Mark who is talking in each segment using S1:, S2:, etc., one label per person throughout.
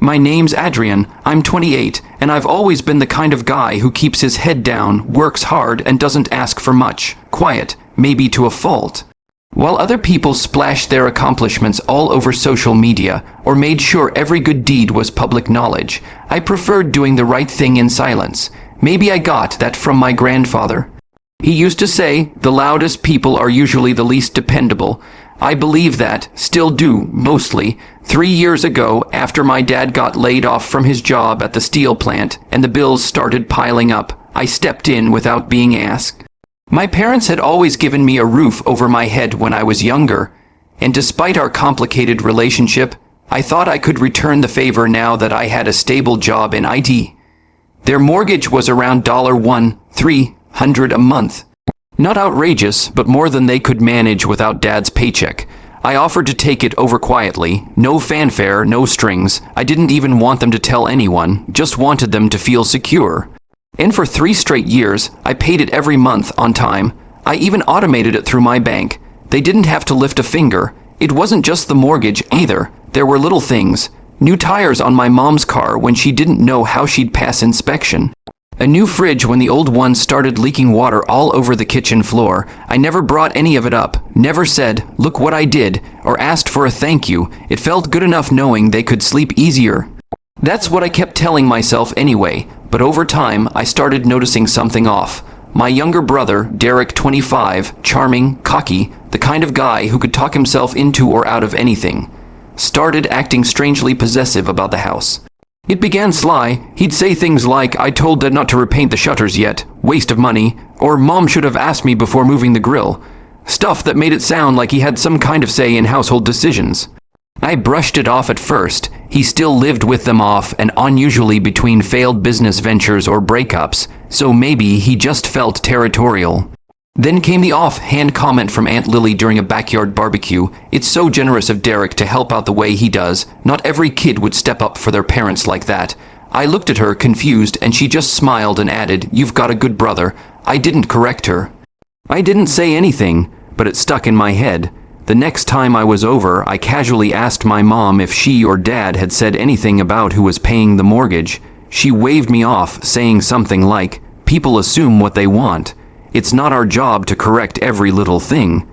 S1: My name's Adrian, I'm 28, and I've always been the kind of guy who keeps his head down, works hard, and doesn't ask for much. Quiet, maybe to a fault. While other people splashed their accomplishments all over social media, or made sure every good deed was public knowledge, I preferred doing the right thing in silence. Maybe I got that from my grandfather. He used to say, the loudest people are usually the least dependable. I believe that, still do, mostly. 3 years ago, after my dad got laid off from his job at the steel plant, and the bills started piling up, I stepped in without being asked. My parents had always given me a roof over my head when I was younger, and despite our complicated relationship, I thought I could return the favor now that I had a stable job in IT. Their mortgage was around $1,300 a month. Not outrageous, but more than they could manage without Dad's paycheck. I offered to take it over quietly. No fanfare, no strings. I didn't even want them to tell anyone, just wanted them to feel secure. And for 3 straight years, I paid it every month on time. I even automated it through my bank. They didn't have to lift a finger. It wasn't just the mortgage either. There were little things. New tires on my mom's car when she didn't know how she'd pass inspection. A new fridge when the old one started leaking water all over the kitchen floor. I never brought any of it up, never said, look what I did, or asked for a thank you. It felt good enough knowing they could sleep easier. That's what I kept telling myself anyway, but over time I started noticing something off. My younger brother, Derek, 25, charming, cocky, the kind of guy who could talk himself into or out of anything, started acting strangely possessive about the house. It began sly. He'd say things like, I told Dad not to repaint the shutters yet, waste of money, or Mom should have asked me before moving the grill. Stuff that made it sound like he had some kind of say in household decisions. I brushed it off at first. He still lived with them off and on, usually between failed business ventures or breakups, so maybe he just felt territorial. Then came the off-hand comment from Aunt Lily during a backyard barbecue. It's so generous of Derek to help out the way he does. Not every kid would step up for their parents like that. I looked at her, confused, and she just smiled and added, you've got a good brother. I didn't correct her. I didn't say anything, but it stuck in my head. The next time I was over, I casually asked my mom if she or Dad had said anything about who was paying the mortgage. She waved me off, saying something like, people assume what they want. It's not our job to correct every little thing.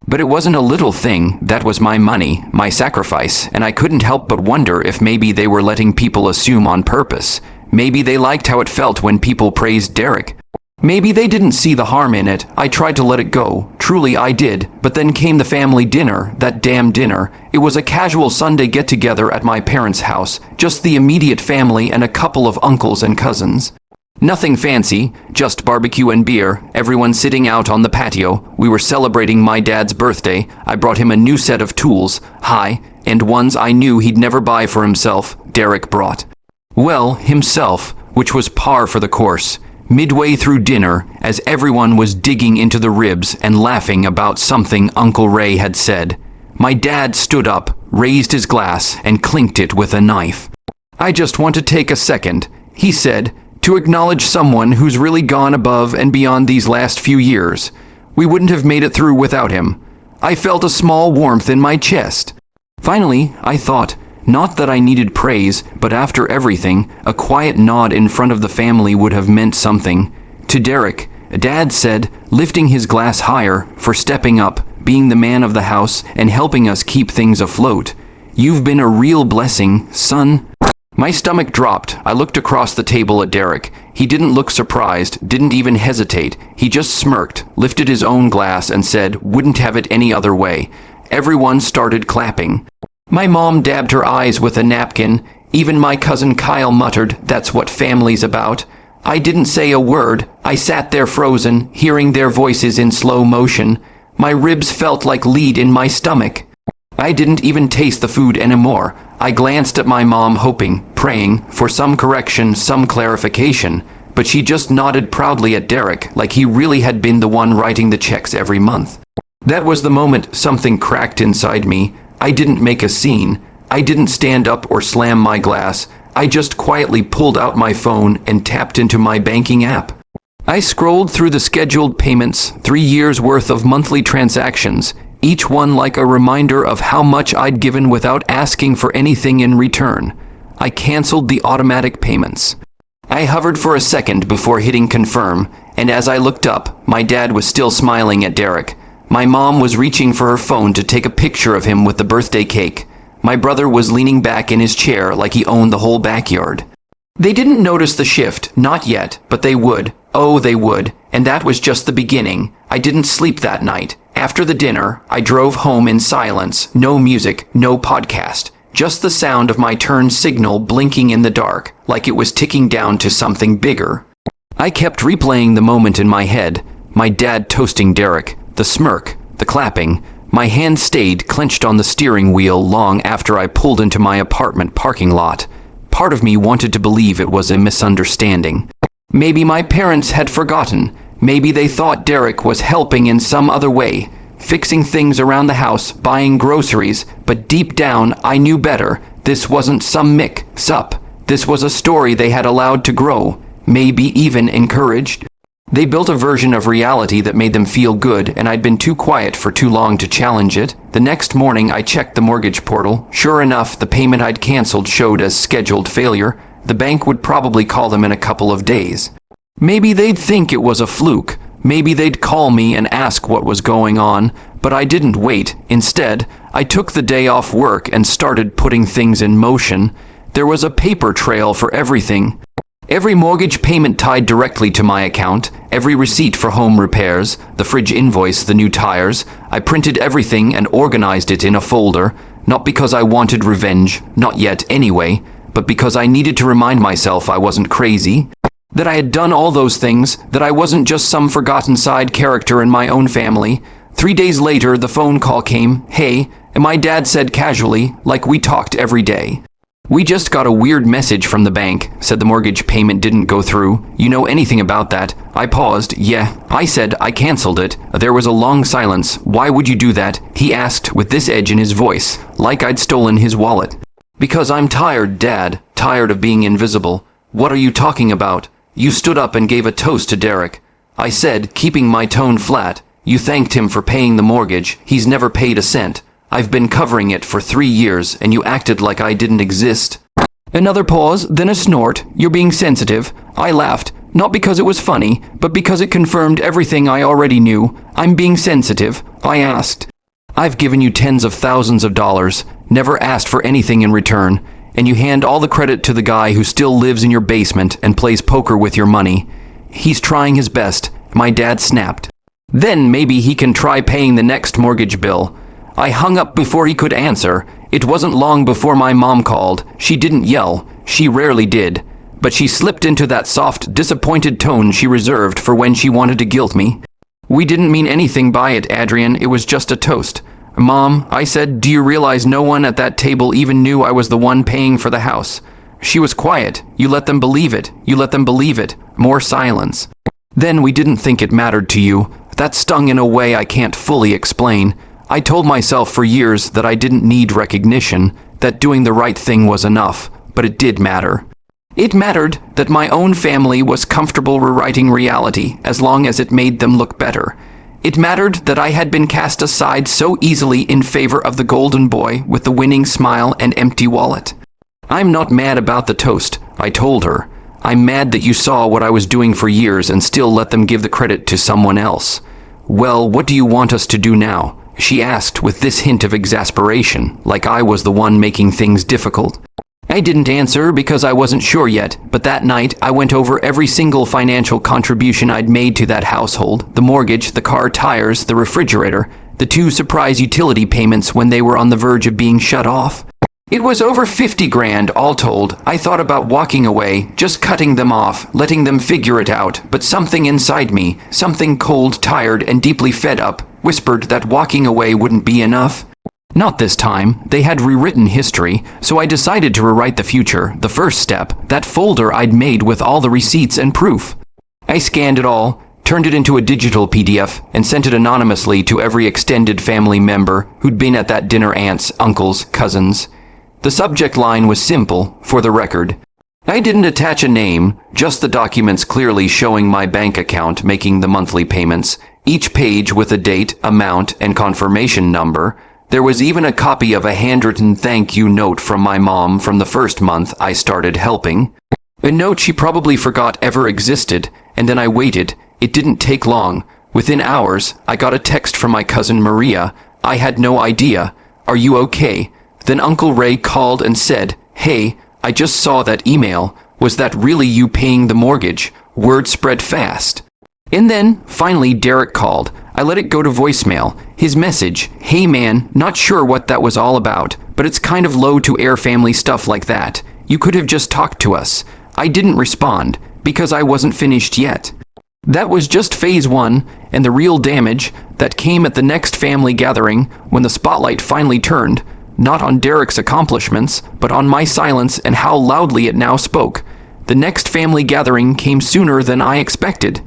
S1: But it wasn't a little thing. That was my money, my sacrifice, and I couldn't help but wonder if maybe they were letting people assume on purpose. Maybe they liked how it felt when people praised Derek. Maybe they didn't see the harm in it. I tried to let it go. Truly I did. But then came the family dinner, that damn dinner. It was a casual Sunday get-together at my parents' house. Just the immediate family and a couple of uncles and cousins. Nothing fancy, just barbecue and beer, everyone sitting out on the patio. We were celebrating my dad's birthday. I brought him a new set of tools, high-end ones I knew he'd never buy for himself. Derek brought. Well, himself, which was par for the course. Midway through dinner, as everyone was digging into the ribs and laughing about something Uncle Ray had said, my dad stood up, raised his glass, and clinked it with a knife. I just want to take a second, he said, to acknowledge someone who's really gone above and beyond these last few years. We wouldn't have made it through without him. I felt a small warmth in my chest. Finally, I thought, not that I needed praise, but after everything, a quiet nod in front of the family would have meant something. To Derek, Dad said, lifting his glass higher, for stepping up, being the man of the house, and helping us keep things afloat. You've been a real blessing, son. My stomach dropped. I looked across the table at Derek. He didn't look surprised, didn't even hesitate. He just smirked, lifted his own glass, and said, wouldn't have it any other way. Everyone started clapping. My mom dabbed her eyes with a napkin. Even my cousin Kyle muttered, that's what family's about. I didn't say a word. I sat there frozen, hearing their voices in slow motion. My ribs felt like lead in my stomach. I didn't even taste the food anymore. I glanced at my mom, hoping, praying, for some correction, some clarification, but she just nodded proudly at Derek, like he really had been the one writing the checks every month. That was the moment something cracked inside me. I didn't make a scene. I didn't stand up or slam my glass. I just quietly pulled out my phone and tapped into my banking app. I scrolled through the scheduled payments, 3 years' worth of monthly transactions, each one like a reminder of how much I'd given without asking for anything in return. I canceled the automatic payments. I hovered for a second before hitting confirm, and as I looked up, my dad was still smiling at Derek. My mom was reaching for her phone to take a picture of him with the birthday cake. My brother was leaning back in his chair like he owned the whole backyard. They didn't notice the shift, not yet, but they would. Oh, they would. And that was just the beginning. I didn't sleep that night. After the dinner, I drove home in silence. No music, no podcast. Just the sound of my turn signal blinking in the dark, like it was ticking down to something bigger. I kept replaying the moment in my head. My dad toasting Derek. The smirk. The clapping. My hand stayed clenched on the steering wheel long after I pulled into my apartment parking lot. Part of me wanted to believe it was a misunderstanding. Maybe my parents had forgotten. Maybe they thought Derek was helping in some other way, fixing things around the house, buying groceries, but deep down I knew better. This wasn't some mix-up. This was a story they had allowed to grow, maybe even encouraged. They built a version of reality that made them feel good, and I'd been too quiet for too long to challenge it. The next morning I checked the mortgage portal. Sure enough, the payment I'd canceled showed as scheduled failure. The bank would probably call them in a couple of days. Maybe they'd think it was a fluke. Maybe they'd call me and ask what was going on, but I didn't wait. Instead, I took the day off work and started putting things in motion. There was a paper trail for everything. Every mortgage payment tied directly to my account, every receipt for home repairs, the fridge invoice, the new tires. I printed everything and organized it in a folder, not because I wanted revenge, not yet anyway, but because I needed to remind myself I wasn't crazy, that I had done all those things, that I wasn't just some forgotten side character in my own family. 3 days later, the phone call came, "Hey," and my dad said casually, like we talked every day. "We just got a weird message from the bank, said the mortgage payment didn't go through. You know anything about that?" I paused. "Yeah." I said I canceled it. There was a long silence. "Why would you do that?" he asked with this edge in his voice, like I'd stolen his wallet. "Because I'm tired, Dad. Tired of being invisible." "What are you talking about?" "You stood up and gave a toast to Derek." I said, keeping my tone flat. "You thanked him for paying the mortgage. He's never paid a cent. I've been covering it for 3 years, and you acted like I didn't exist." Another pause, then a snort. "You're being sensitive." I laughed, not because it was funny, but because it confirmed everything I already knew. "I'm being sensitive?" I asked. "I've given you tens of thousands of dollars, never asked for anything in return, and you hand all the credit to the guy who still lives in your basement and plays poker with your money. He's trying his best," my dad snapped. "Then maybe he can try paying the next mortgage bill." I hung up before he could answer. It wasn't long before my mom called. She didn't yell. She rarely did. But she slipped into that soft, disappointed tone she reserved for when she wanted to guilt me. "We didn't mean anything by it, Adrian. It was just a toast." "Mom," I said, "do you realize no one at that table even knew I was the one paying for the house?" She was quiet. "You let them believe it. You let them believe it." More silence. "Then we didn't think it mattered to you." That stung in a way I can't fully explain. I told myself for years that I didn't need recognition, that doing the right thing was enough, but it did matter. It mattered that my own family was comfortable rewriting reality as long as it made them look better. It mattered that I had been cast aside so easily in favor of the golden boy with the winning smile and empty wallet. "I'm not mad about the toast," I told her. "I'm mad that you saw what I was doing for years and still let them give the credit to someone else." "Well, what do you want us to do now?" she asked with this hint of exasperation, like I was the one making things difficult. I didn't answer because I wasn't sure yet, but that night I went over every single financial contribution I'd made to that household, the mortgage, the car tires, the refrigerator, the 2 surprise utility payments when they were on the verge of being shut off. It was over 50 grand all told. I thought about walking away, just cutting them off, letting them figure it out, but something inside me, something cold, tired, and deeply fed up, whispered that walking away wouldn't be enough. Not this time. They had rewritten history, so I decided to rewrite the future. The first step, that folder I'd made with all the receipts and proof. I scanned it all, turned it into a digital PDF, and sent it anonymously to every extended family member who'd been at that dinner: aunts, uncles, cousins. The subject line was simple, for the record. I didn't attach a name, just the documents clearly showing my bank account making the monthly payments, each page with a date, amount, and confirmation number. There was even a copy of a handwritten thank you note from my mom from the first month I started helping. A note she probably forgot ever existed, and then I waited. It didn't take long. Within hours, I got a text from my cousin Maria. I had no idea. Are you okay? Then Uncle Ray called and said, hey, I just saw that email. Was that really you paying the mortgage? Word spread fast. And then, finally, Derek called. I let it go to voicemail. His message, hey man, not sure what that was all about, but it's kind of low to air family stuff like that. You could have just talked to us. I didn't respond, because I wasn't finished yet. That was just phase 1, and the real damage that came at the next family gathering when the spotlight finally turned, not on Derek's accomplishments, but on my silence and how loudly it now spoke. The next family gathering came sooner than I expected.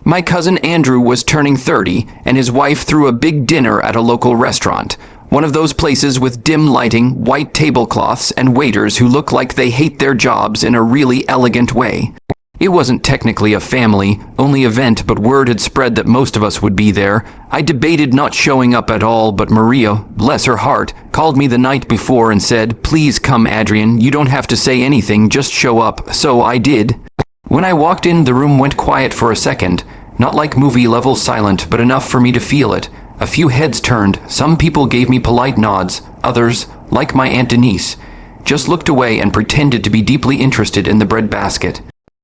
S1: My cousin Andrew was turning 30, and his wife threw a big dinner at a local restaurant. One of those places with dim lighting, white tablecloths, and waiters who look like they hate their jobs in a really elegant way. It wasn't technically a family-only event, but word had spread that most of us would be there. I debated not showing up at all, but Maria, bless her heart, called me the night before and said, please come, Adrian, you don't have to say anything, just show up. So I did. When I walked in, the room went quiet for a second. Not like movie-level silent, but enough for me to feel it. A few heads turned. Some people gave me polite nods. Others, like my Aunt Denise, just looked away and pretended to be deeply interested in the bread basket.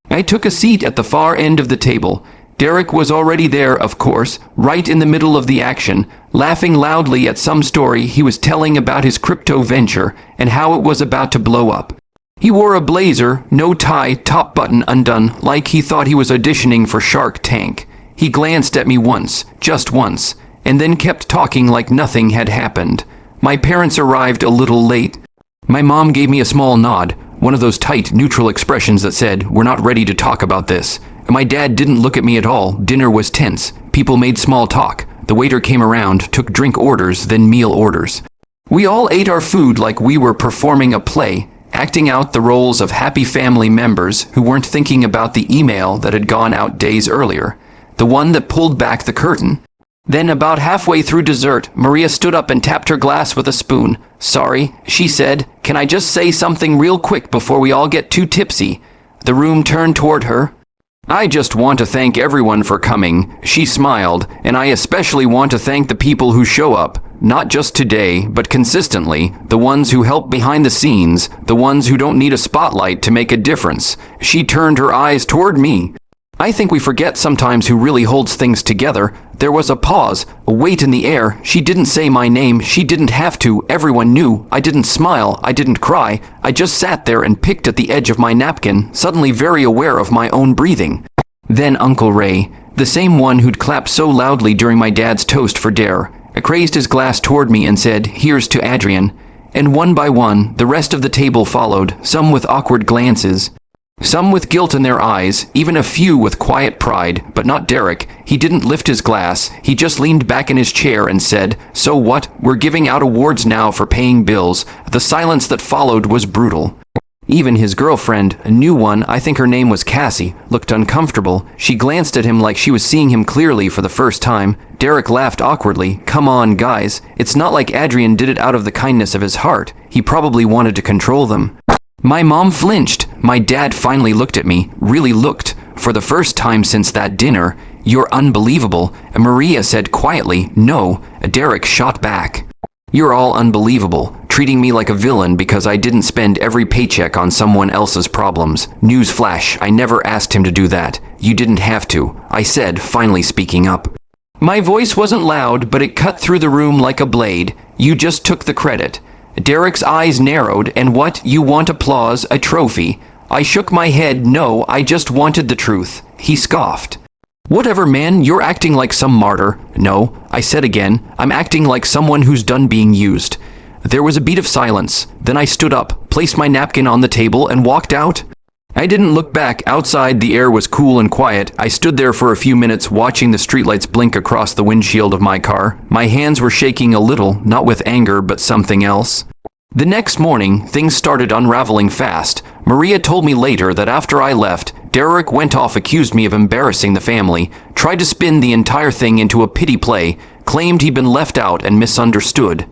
S1: I took a seat at the far end of the table. Derek was already there, of course, right in the middle of the action, laughing loudly at some story he was telling about his crypto venture and how it was about to blow up. He wore a blazer, no tie, top button undone, like he thought he was auditioning for Shark Tank. He glanced at me once, just once, and then kept talking like nothing had happened. My parents arrived a little late. My mom gave me a small nod, one of those tight, neutral expressions that said, we're not ready to talk about this. And my dad didn't look at me at all. Dinner was tense. People made small talk. The waiter came around, took drink orders, then meal orders. We all ate our food like we were performing a play, acting out the roles of happy family members who weren't thinking about the email that had gone out days earlier, the one that pulled back the curtain. Then about halfway through dessert, Maria stood up and tapped her glass with a spoon. Sorry, she said, can I just say something real quick before we all get too tipsy? The room turned toward her. I just want to thank everyone for coming, she smiled, and I especially want to thank the people who show up, not just today, but consistently, the ones who help behind the scenes, the ones who don't need a spotlight to make a difference. She turned her eyes toward me. I think we forget sometimes who really holds things together. There was a pause, a weight in the air. She didn't say my name. She didn't have to. Everyone knew. I didn't smile. I didn't cry. I just sat there and picked at the edge of my napkin, suddenly very aware of my own breathing. Then Uncle Ray, the same one who'd clapped so loudly during my dad's toast for Dare, raised his glass toward me and said, here's to Adrian. And one by one, the rest of the table followed, some with awkward glances, some with guilt in their eyes, even a few with quiet pride, but not Derek. He didn't lift his glass. He just leaned back in his chair and said, so what? We're giving out awards now for paying bills. The silence that followed was brutal. Even his girlfriend, a new one, I think her name was Cassie, looked uncomfortable. She glanced at him like she was seeing him clearly for the first time. Derek laughed awkwardly. Come on, guys. It's not like Adrian did it out of the kindness of his heart. He probably wanted to control them. My mom flinched. My dad finally looked at me, really looked, for the first time since that dinner. You're unbelievable. And Maria said quietly, no. Derek shot back. You're all unbelievable, treating me like a villain because I didn't spend every paycheck on someone else's problems. Newsflash, I never asked him to do that. You didn't have to, I said, finally speaking up. My voice wasn't loud, but it cut through the room like a blade. You just took the credit. Derek's eyes narrowed, and what? You want applause, a trophy? I shook my head, no, I just wanted the truth. He scoffed. Whatever, man, you're acting like some martyr. No, I said again, I'm acting like someone who's done being used. There was a beat of silence. Then I stood up, placed my napkin on the table, and walked out. I didn't look back. Outside, the air was cool and quiet. I stood there for a few minutes watching the streetlights blink across the windshield of my car. My hands were shaking a little, not with anger, but something else. The next morning, things started unraveling fast. Maria told me later that after I left, Derek went off, accused me of embarrassing the family, tried to spin the entire thing into a pity play, claimed he'd been left out and misunderstood.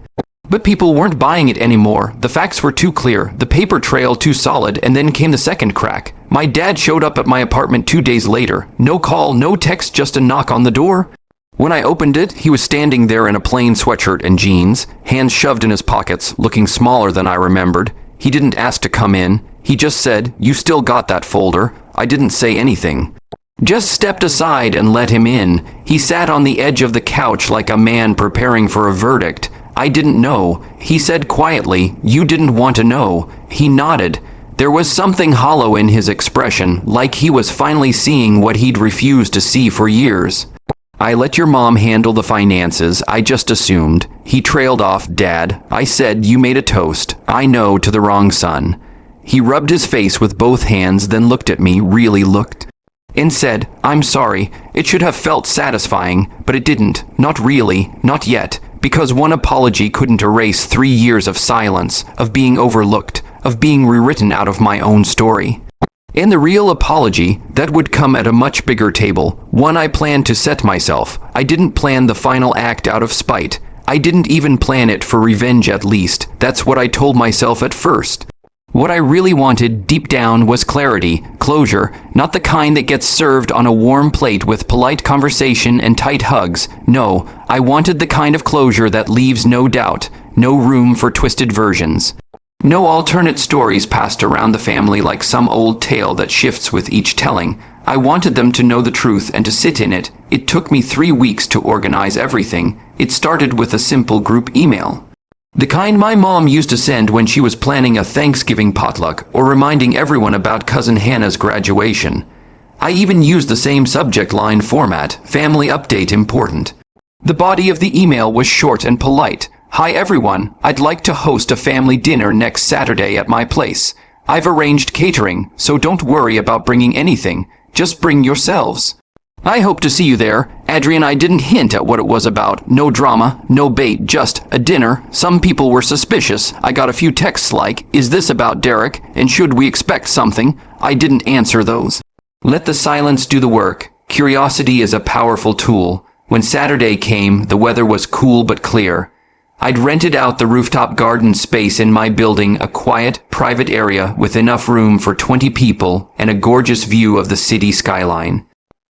S1: But people weren't buying it anymore. The facts were too clear, the paper trail too solid, and then came the second crack. My dad showed up at my apartment 2 days later. No call, no text, just a knock on the door. When I opened it, he was standing there in a plain sweatshirt and jeans, hands shoved in his pockets, looking smaller than I remembered. He didn't ask to come in. He just said, "You still got that folder?" I didn't say anything. Just stepped aside and let him in. He sat on the edge of the couch like a man preparing for a verdict. I didn't know. He said quietly, "You didn't want to know." He nodded. There was something hollow in his expression, like he was finally seeing what he'd refused to see for years. "I let your mom handle the finances, I just assumed." He trailed off. "Dad, I said you made a toast. I know, to the wrong son." He rubbed his face with both hands, then looked at me, really looked, and said, "I'm sorry. It should have felt satisfying, but it didn't. Not really. Not yet. Because one apology couldn't erase 3 years of silence, of being overlooked, of being rewritten out of my own story. And the real apology, that would come at a much bigger table, one I planned to set myself. I didn't plan the final act out of spite. I didn't even plan it for revenge, at least. That's what I told myself at first. What I really wanted, deep down, was clarity, closure, not the kind that gets served on a warm plate with polite conversation and tight hugs. No, I wanted the kind of closure that leaves no doubt, no room for twisted versions. No alternate stories passed around the family like some old tale that shifts with each telling. I wanted them to know the truth and to sit in it. It took me 3 weeks to organize everything. It started with a simple group email. The kind my mom used to send when she was planning a Thanksgiving potluck or reminding everyone about Cousin Hannah's graduation. I even used the same subject line format, family update important. The body of the email was short and polite. "Hi everyone, I'd like to host a family dinner next Saturday at my place. I've arranged catering, so don't worry about bringing anything. Just bring yourselves. I hope to see you there. Adrian, I didn't hint at what it was about. No drama, no bait, just a dinner. Some people were suspicious. I got a few texts like, 'Is this about Derek? And should we expect something?' I didn't answer those. Let the silence do the work. Curiosity is a powerful tool. When Saturday came, the weather was cool but clear. I'd rented out the rooftop garden space in my building, a quiet, private area with enough room for 20 people and a gorgeous view of the city skyline.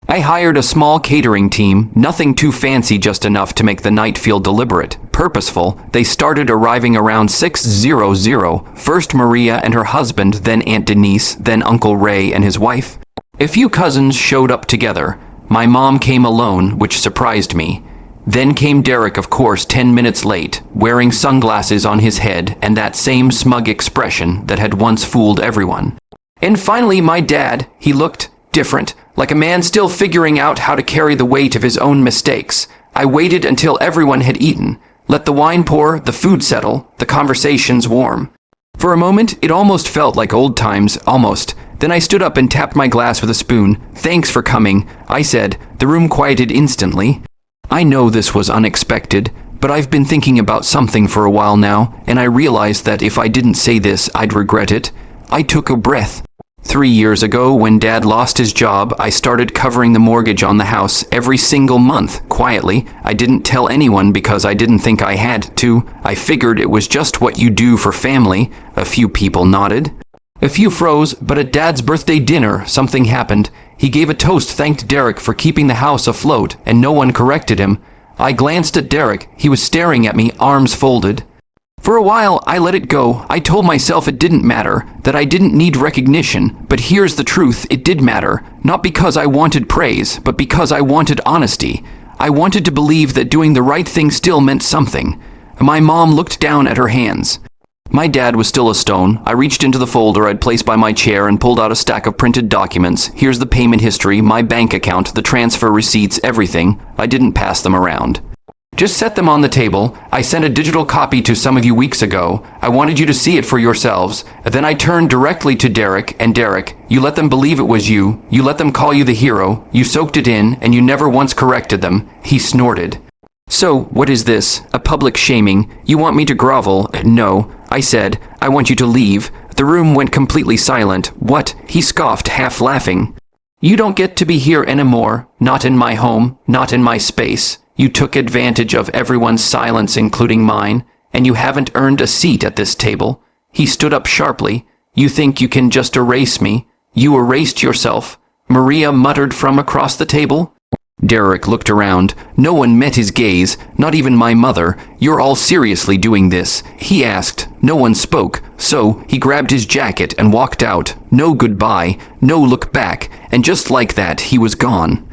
S1: I hired a small catering team, nothing too fancy, just enough to make the night feel deliberate, purposeful. They started arriving around 6:00. First Maria and her husband, then Aunt Denise, then Uncle Ray and his wife. A few cousins showed up together. My mom came alone, which surprised me. Then came Derek, of course, 10 minutes late, wearing sunglasses on his head and that same smug expression that had once fooled everyone. And finally my dad. He looked different, like a man still figuring out how to carry the weight of his own mistakes. I waited until everyone had eaten. Let the wine pour, the food settle, the conversations warm. For a moment, it almost felt like old times, almost. Then I stood up and tapped my glass with a spoon. "Thanks for coming," I said. The room quieted instantly. I know this was unexpected, but I've been thinking about something for a while now, and I realized that if I didn't say this, I'd regret it. I took a breath. 3 years ago, when Dad lost his job, I started covering the mortgage on the house every single month, quietly. I didn't tell anyone because I didn't think I had to. I figured it was just what you do for family. A few people nodded. A few froze, but at Dad's birthday dinner, something happened. He gave a toast, thanked Derek for keeping the house afloat, and no one corrected him. I glanced at Derek. He was staring at me, arms folded. For a while, I let it go. I told myself it didn't matter, that I didn't need recognition. But here's the truth, it did matter. Not because I wanted praise, but because I wanted honesty. I wanted to believe that doing the right thing still meant something. My mom looked down at her hands. My dad was still a stone. I reached into the folder I'd placed by my chair and pulled out a stack of printed documents. Here's the payment history, my bank account, the transfer receipts, everything. I didn't pass them around. Just set them on the table. I sent a digital copy to some of you weeks ago. I wanted you to see it for yourselves. Then I turned directly to Derek, and Derek, you let them believe it was you. You let them call you the hero. You soaked it in, and you never once corrected them. He snorted. So, what is this? A public shaming? You want me to grovel? No. I said, I want you to leave. The room went completely silent. What? He scoffed, half laughing. You don't get to be here anymore. Not in my home. Not in my space. You took advantage of everyone's silence, including mine, and you haven't earned a seat at this table." He stood up sharply. "You think you can just erase me? You erased yourself," Maria muttered from across the table. Derek looked around. No one met his gaze, not even my mother. "You're all seriously doing this?" he asked. No one spoke, so he grabbed his jacket and walked out. No goodbye, no look back, and just like that, he was gone.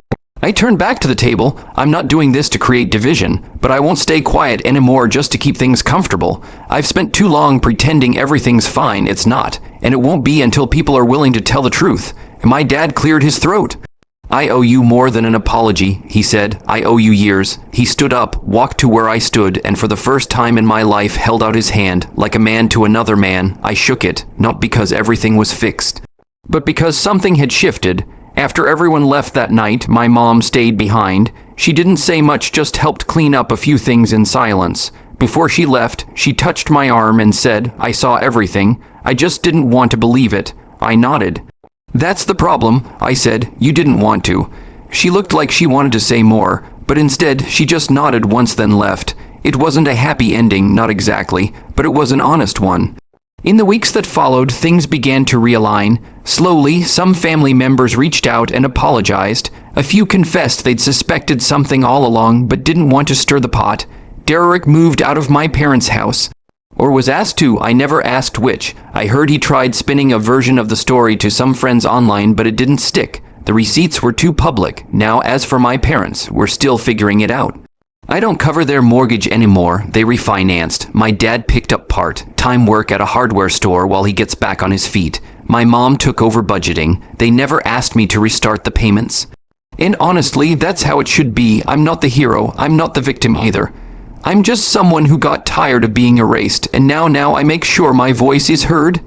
S1: I turned back to the table. I'm not doing this to create division, but I won't stay quiet anymore just to keep things comfortable. I've spent too long pretending everything's fine. It's not, and it won't be until people are willing to tell the truth. And my dad cleared his throat. "I owe you more than an apology," he said. "I owe you years." He stood up, walked to where I stood, and for the first time in my life held out his hand, like a man to another man. I shook it, not because everything was fixed, but because something had shifted. After everyone left that night, my mom stayed behind. She didn't say much, just helped clean up a few things in silence. Before she left, she touched my arm and said, "I saw everything. I just didn't want to believe it." I nodded. "That's the problem," I said. "You didn't want to." She looked like she wanted to say more, but instead she just nodded once then left. It wasn't a happy ending, not exactly, but it was an honest one. In the weeks that followed, things began to realign. Slowly, some family members reached out and apologized. A few confessed they'd suspected something all along, but didn't want to stir the pot. Derek moved out of my parents' house. Or was asked to. I never asked which. I heard he tried spinning a version of the story to some friends online, but it didn't stick. The receipts were too public. Now, as for my parents, we're still figuring it out. I don't cover their mortgage anymore. They refinanced. My dad picked up part-time work at a hardware store while he gets back on his feet. My mom took over budgeting. They never asked me to restart the payments. And honestly, that's how it should be. I'm not the hero. I'm not the victim either. I'm just someone who got tired of being erased, and now I make sure my voice is heard.